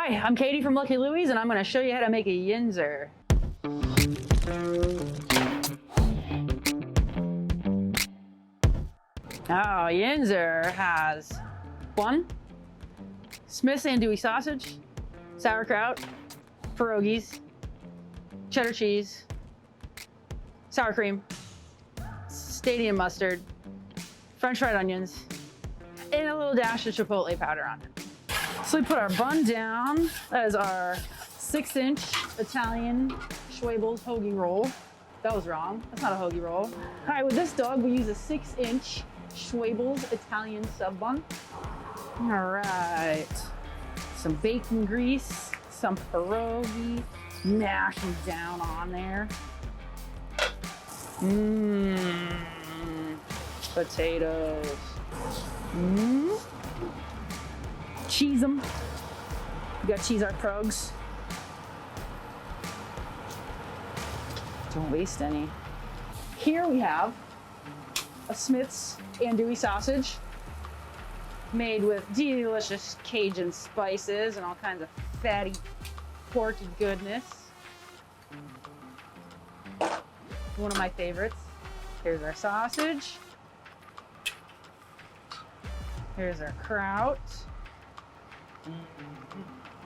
Hi, I'm Katie from Lucky Louie's, and I'm going to show you how to make a Yinzer. Now, Yinzer has 1, Smith's Andouille sausage, sauerkraut, pierogies, cheddar cheese, sour cream, stadium mustard, French fried onions, and a little dash of Chipotle powder on it. So we put our bun down. That is our 6-inch Italian Schwabel's hoagie roll. That was wrong. That's not a hoagie roll. All right, with this dog, we use a 6-inch Schwabel's Italian sub bun. All right, some bacon grease, some pierogi, mash them down on there. Potatoes. Cheese them. You gotta cheese our progs. Don't waste any. Here we have a Smith's Andouille sausage made with delicious Cajun spices and all kinds of fatty porky goodness. One of my favorites. Here's our sausage. Here's our kraut.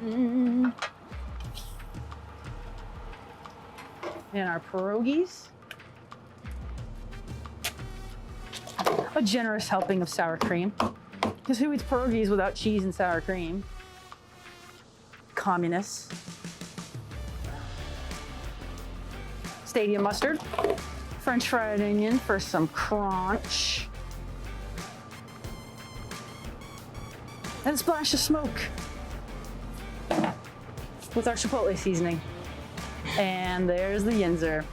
And our pierogies. A generous helping of sour cream. Because who eats pierogies without cheese and sour cream? Communists. Stadium mustard. French fried onion for some crunch. And a splash of smoke with our Chipotle seasoning. And there's the Yinzer.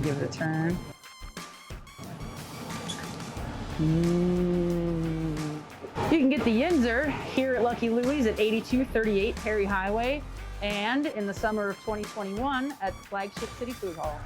Give it a turn. You can get the Yinzer here at Lucky Louie's at 8238 Perry Highway and in the summer of 2021 at the Flagship City Food Hall.